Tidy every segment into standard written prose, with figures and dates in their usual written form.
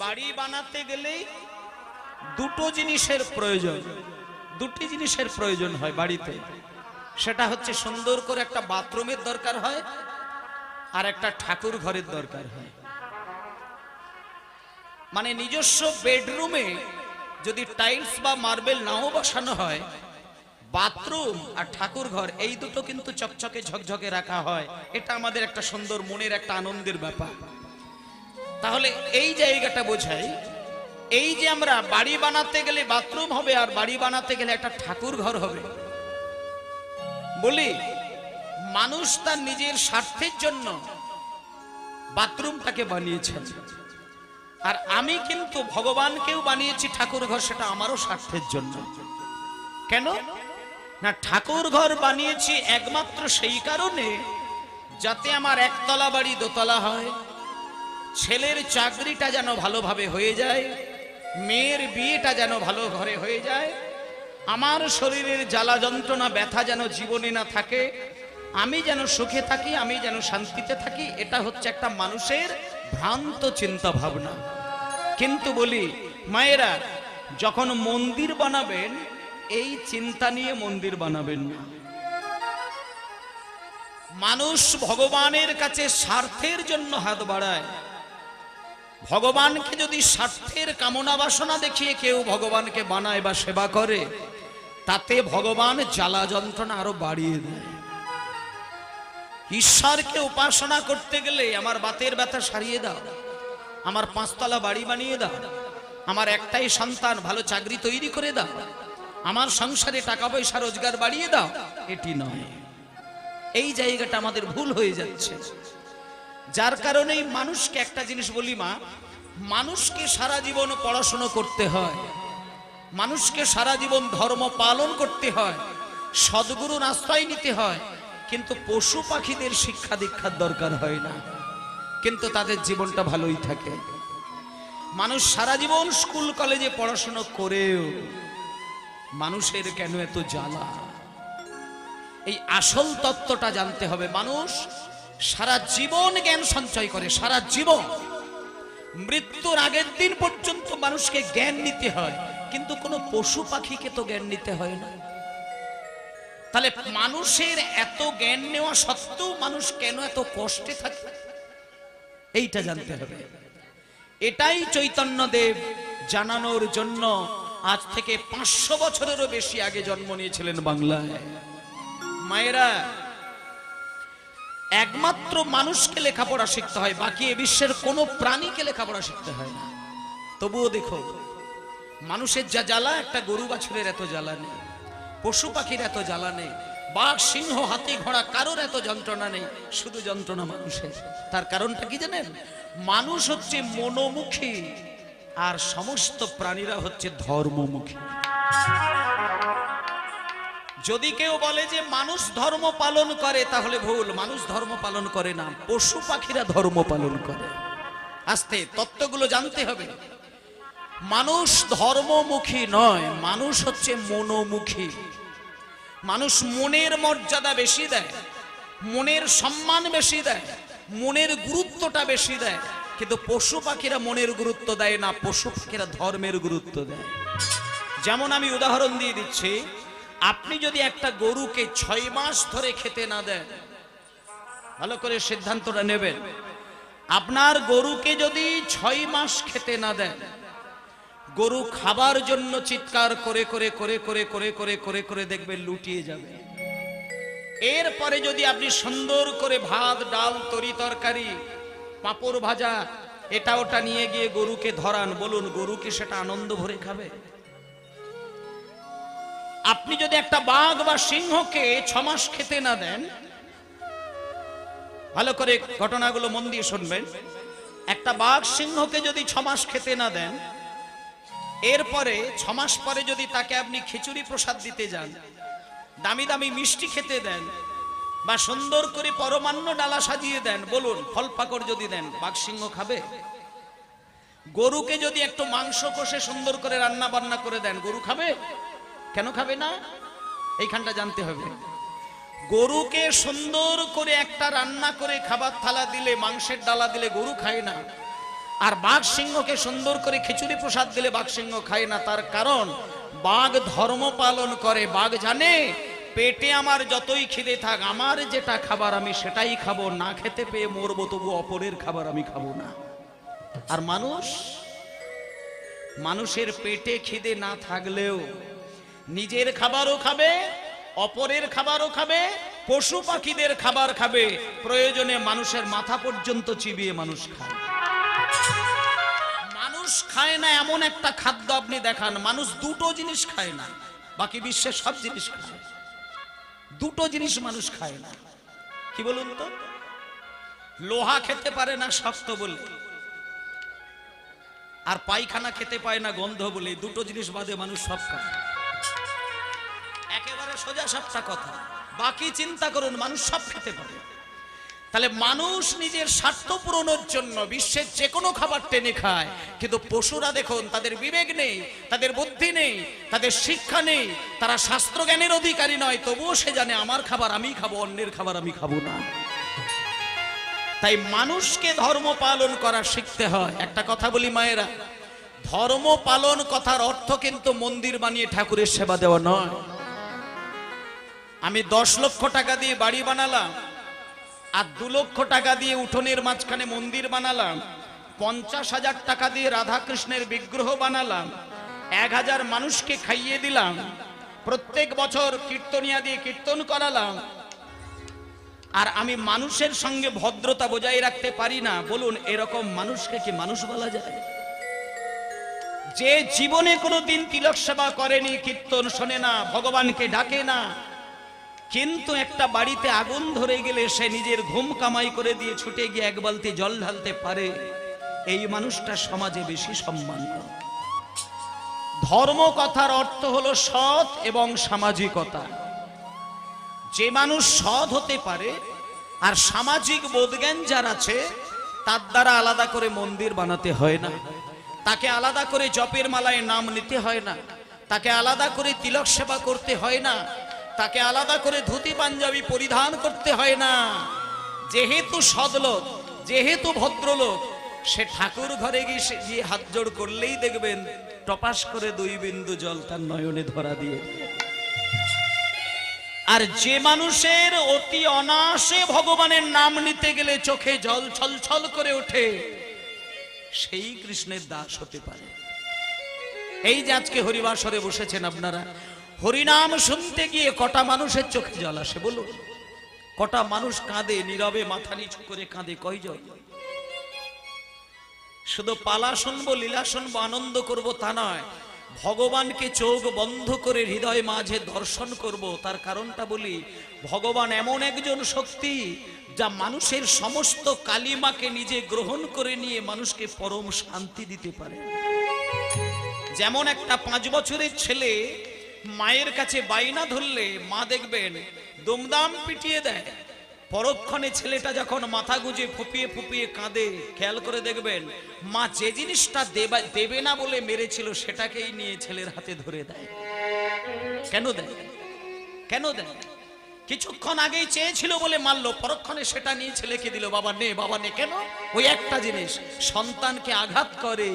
বাড়ি বানাতে গেলে দুটো জিনিসের প্রয়োজন, দুটি জিনিসের প্রয়োজন হয় বাড়িতে। সেটা হচ্ছে সুন্দর করে একটা বাথরুমের দরকার হয় আর একটা ঠাকুর ঘরের দরকার হয়। মানে নিজস্ব বেডরুমে যদি টাইলস বা মার্বেল নাও বসানো হয়, বাথরুম আর ঠাকুর ঘর এই দুটো কিন্তু চকচকে ঝকঝকে রাখা হয়। এটা আমাদের একটা সুন্দর মনের একটা আনন্দের ব্যাপার। তাহলে এই জায়গাটা বোঝাই, এই যে আমরা বাড়ি বানাতে গেলে বাথরুম হবে আর বাড়ি বানাতে গেলে একটা ঠাকুর ঘর হবে, বলি মানুষ তার নিজের স্বার্থের জন্য বাথরুমটাকে বানিয়েছেন, আর আমি কিন্তু ভগবানকেও বানিয়েছি ঠাকুর ঘর, সেটা আমারও স্বার্থের জন্য। কেন না, ঠাকুর ঘর বানিয়েছি একমাত্র সেই কারণে যাতে আমার একতলা বাড়ি দোতলা হয়, ছেলের চাকরিটা যেন ভালোভাবে হয়ে যায়, মেয়ের বিয়েটা যেন ভালো ঘরে হয়ে যায়, আমার শরীরের জ্বালা যন্ত্রণা ব্যথা যেন জীবনে না থাকে, আমি যেন সুখে থাকি, আমি যেন শান্তিতে থাকি। এটা হচ্ছে একটা মানুষের ভ্রান্ত চিন্তা ভাবনা। কিন্তু বলি মায়েরা, যখন মন্দির বানাবেন এই চিন্তা নিয়ে মন্দির বানাবেন না। মানুষ ভগবানের কাছে স্বার্থের জন্য হাত বাড়ায়। ভগবানকে যদি স্বার্থের কামনা বাসনা দেখিয়ে কেউ ভগবানকে বানায় বা সেবা করে, তাতে ভগবান জ্বালা যন্ত্রণা আরো বাড়িয়ে দেয়। ঈশ্বরকে উপাসনা করতে গেলে আমার বাতের ব্যথা সারিয়ে দাও, আমার 5 তলা বাড়ি বানিয়ে দাও, আমার একটাই সন্তান ভালো চাকরি তৈরি করে দাও, আমার সংসারে টাকা পয়সা রোজগার বাড়িয়ে দাও, এটি নয়। এই জায়গাটা আমাদের ভুল হয়ে যাচ্ছে। যার কারণেই মানুষকে একটা জিনিস বলি মা, মানুষকে সারা জীবন পড়াশোনা করতে হয়, মানুষকে সারা জীবন ধর্ম পালন করতে হয়, সদ্গুরুর আশ্রয় নিতে হয়, কিন্তু পশু পাখিদের শিক্ষা দীক্ষার দরকার হয় না, কিন্তু তাদের জীবনটা ভালোই থাকে। মানুষ সারা জীবন স্কুল কলেজে পড়াশোনা করেও মানুষের কেন এত জ্বালা, এই আসল তত্ত্বটা জানতে হবে। মানুষ সারা জীবন জ্ঞান সঞ্চয় করে, সারা জীবন, মৃত্যুর আগের দিন পর্যন্ত মানুষকে জ্ঞান নিতে হয়, কিন্তু কোনো পশু পাখিকে তো জ্ঞান নিতে হয় না। তাহলে মানুষের এত জ্ঞান নেওয়া সত্ত্বেও মানুষ কেন এত কষ্টে থাকে, এইটা জানতে হবে। এটাই চৈতন্যদেব জানানোর জন্য আজ থেকে 500 বছরেরও বেশি আগে জন্ম নিয়েছিলেন বাংলায়। মায়েরা, একমাত্র মানুষকে লেখাপড়া শিখতে হয়, বাকি এ বিশ্বের কোনো প্রাণীকে লেখাপড়া শিখতে হয় না। তবুও দেখো, মানুষের যা জ্বালা একটা গরু বাছুরের এত জ্বালা নেই, পশু পাখির এত জ্বালা নেই, বাঘ সিংহ হাতি ঘোড়া কারোর এত যন্ত্রণা নেই, শুধু যন্ত্রণা মানুষের। তার কারণটা কি জানেন? মানুষ হচ্ছে মনোমুখী আর সমস্ত প্রাণীরা হচ্ছে ধর্মমুখী। যদি কেউ বলে যে মানুষ ধর্ম পালন করে, তাহলে ভুল। মানুষ ধর্ম পালন করে না, পশু পাখিরা ধর্ম পালন করে। আস্তে তত্ত্বগুলো জানতে হবে। মানুষ ধর্মমুখী নয়, মানুষ হচ্ছে মনোমুখী। মানুষ মনের মর্যাদা বেশি দেয়, মনের সম্মান বেশি দেয়, মনের গুরুত্বটা বেশি দেয়, কিন্তু পশু পাখিরা মনের গুরুত্ব দেয় না, পশু পাখিরা ধর্মের গুরুত্ব দেয়। যেমন আমি উদাহরণ দিয়ে দিচ্ছি, আপনি যদি একটা গরুকে 6 মাস ধরে খেতে না দেন, ভালো করে সিদ্ধান্তটা নেবেন, আপনার গরুকে যদি 6 মাস খেতে না দেন, গরু খাবার জন্য চিৎকার করে করে করে করে করে করে করে করে দেখবে লুটিয়ে যাবে। এরপরে যদি আপনি সুন্দর করে ভাত ডাল তরি তরকারি পাঁপড় ভাজা এটা ওটা নিয়ে গিয়ে গরুকে ধরান, বলুন গরু কি সেটা আনন্দ ভরে খাবে? আপনি যদি একটা বাঘ বা সিংহকে 6 মাস খেতে না দেন, ভালো করে ঘটনাগুলো মন দিয়ে শুনবেন, একটা বাঘ সিংহকে যদি 6 মাস খেতে না দেন, এরপরে 6 মাস পরে যদি তাকে আপনি খিচুড়ি প্রসাদ দিতে যান, দামি দামি মিষ্টি খেতে দেন, বা সুন্দর করে পরমান্ন ডালা সাজিয়ে দেন, বলুন ফল পাকড় যদি দেন, বাঘ সিংহ খাবে? গরুকে যদি একটু মাংস কষে সুন্দর করে রান্না বান্না করে দেন, গরু খাবে? কেন খাবে না? এইখানটা জানতে হবে। গরুকে সুন্দর করে একটা রান্না করে খাবার থালা দিলে, মাংসের ডালা দিলে গরু খায় না, আর বাঘ সিংহকে সুন্দর করে খিচুড়ি প্রসাদ দিলে বাঘ সিংহ খায় না, তার কারণ বাঘ ধর্ম পালন করে। বাঘ জানে পেটে আমার যতই খিদে থাক, আমার যেটা খাবার আমি সেটাই খাবো, না খেতে পেয়ে মরবো তবু অপরের খাবার আমি খাবো না। আর মানুষের পেটে খিদে না থাকলেও নিজের খাবারও খাবে, অপরের খাবারও খাবে, পশু পাখিদের খাবার খাবে, প্রয়োজনে মানুষের মাথা পর্যন্ত চিবিয়ে মানুষ খায়। মানুষ খায় না এমন একটা খাদ্য আপনি দেখান, মানুষ দুটো জিনিস খায় না, বাকি বিশ্বের সব জিনিস খায়। দুটো জিনিস মানুষ খায় না, কি বলুন তো? লোহা খেতে পারে না শক্ত বলে, আর পায়খানা খেতে পায় না গন্ধ বলে। দুটো জিনিস বাদে মানুষ সব খায়। একেবারে সোজা সাপটা কথা। বাকি চিন্তা করুন, মানুষ সব খেতে পারে। তাহলে মানুষ নিজের স্বার্থ পূরণের জন্য বিশ্বের যে কোনো খাবার টেনে খায়, কিন্তু পশুরা দেখুন, তাদের বিবেক নেই, তাদের বুদ্ধি নেই, তাদের শিক্ষা নেই, তারা শাস্ত্র জ্ঞানের অধিকারী নয়, তবুও সে জানে আমার খাবার আমি খাবো, অন্যের খাবার আমি খাবো না। তাই মানুষকে ধর্ম পালন করা শিখতে হয়। একটা কথা বলি মায়েরা, ধর্ম পালন কথার অর্থ কিন্তু মন্দির বানিয়ে ঠাকুরের সেবা দেওয়া নয়। আমি 10 লক্ষ টাকা দিয়ে বাড়ি বানালাম, আর 2 লক্ষ টাকা দিয়ে উঠোনের মাঝখানে মন্দির বানালাম, 50,000 টাকা দিয়ে রাধা কৃষ্ণের বিগ্রহ বানালাম, 1000 মানুষকে খাইয়ে দিলাম, প্রত্যেক বছর কীর্তনিয়া দিয়ে কীর্তন করালাম, আর আমি মানুষের সঙ্গে ভদ্রতা বজায় রাখতে পারি না। বলুন, এরকম মানুষকে কি মানুষ বলা যায়? যে জীবনে কোনোদিন তিলক সেবা করেনি, কীর্তন শোনে না, ভগবানকে ডাকে না, কিন্তু একটা বাড়িতে আগুন ধরে গেলে সে নিজের ঘুম কামাই করে দিয়ে ছুটে গিয়ে 1 বালতি জল ঢালতে পারে, এই মানুষটা সমাজে বেশি সম্মানিত। ধর্ম কথার অর্থ হলো সৎ এবং সামাজিকতা। যে মানুষ সৎ হতে পারে আর সামাজিক বোধজ্ঞান যার আছে, তার দ্বারা আলাদা করে মন্দির বানাতে হয় না, তাকে আলাদা করে জপের মালায় নাম নিতে হয় না, তাকে আলাদা করে তিলক সেবা করতে হয় না, তাকে আলাদা করে ধুতি পাঞ্জাবি পরিধান করতে হয় না। যেহেতু সদলোক, যেহেতু ভদ্রলোক, সে ঠাকুর ঘরে গিয়ে হাত জোড় করলেই দেখবেন টপাস করে 2 বিন্দু জল তার নয়নে ধরা দিয়ে। আর যে মানুষের অতি অনায়াসে ভগবানের নাম নিতে গেলে চোখে জল ছলছল করে ওঠে, সেই কৃষ্ণের দাস হতে পারে। এই যে আজকে হরিবাসরে বসেছেন আপনারা, হরিনাম শুনতে গিয়ে কটা মানুষের চোখে জল আসে বলুন? কটা মানুষ কাঁদে, নীরবে মাথা নিচু করে কাঁদে? কয়জন? শুধু পালা শুনবো, লীলা শুনবো, আনন্দ করব তা নয়, ভগবানকে চোখ বন্ধ করে হৃদয় মাঝে দর্শন করব। তার কারণটা বলি, ভগবান এমন একজন শক্তি যা মানুষের সমস্ত কালিমাকে নিজে গ্রহণ করে নিয়ে মানুষকে পরম শান্তি দিতে পারে। যেমন একটা 5 বছরের ছেলে মায়ের কাছে বাইনা ধরলে মা দেখবেন দুমদাম পিটিয়ে দেয়, পরক্ষণে ছেলেটা যখন মাথা গুজে ফুপিয়ে ফুপিয়ে কাঁদে, খেয়াল করে দেখবেন মা যে জিনিসটা দেবে না বলে মেরেছিল সেটাকেই নিয়ে ছেলের হাতে ধরে দেয়। কেন দেয়? কেন দেয়? কিছুক্ষণ আগেই চেয়েছিল বলে মারলো, পরক্ষণে সেটা নিয়ে ছেলেকে দিল, বাবা নে, বাবা নে। কেন? ওই একটা জিনিস সন্তানকে আঘাত করে,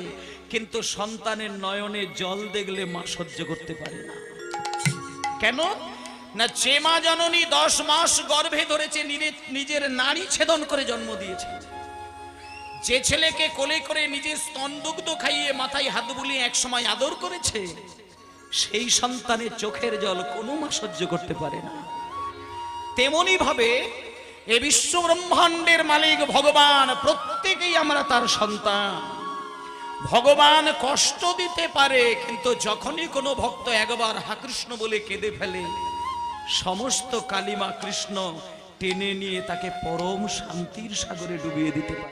কিন্তু সন্তানের নয়নে জল দেখলে মা সহ্য করতে পারে না। কেন না? যে মা জননী 10 মাস গর্ভে ধরেছে, নিজের নারী ছেদন করে জন্ম দিয়েছে, যে ছেলেকে কোলে করে নিজের স্তন দুগ্ধ খাইয়ে মাথায় হাত বুলিয়ে এক সময় আদর করেছে, সেই সন্তানের চোখের জল কোনো মা সহ্য করতে পারে না। তেমনি ভাবে এই বিশ্ব ব্রহ্মাণ্ডের মালিক ভগবান, প্রত্যেকেই আমরা তার সন্তান। ভগবান কষ্ট দিতে পারে, কিন্তু যখনই কোনো ভক্ত একবার হা কৃষ্ণ বলে কেঁদে ফেলে, সমস্ত কালিমা কৃষ্ণ টেনে নিয়ে তাকে পরম শান্তির সাগরে ডুবিয়ে দিতে পারে।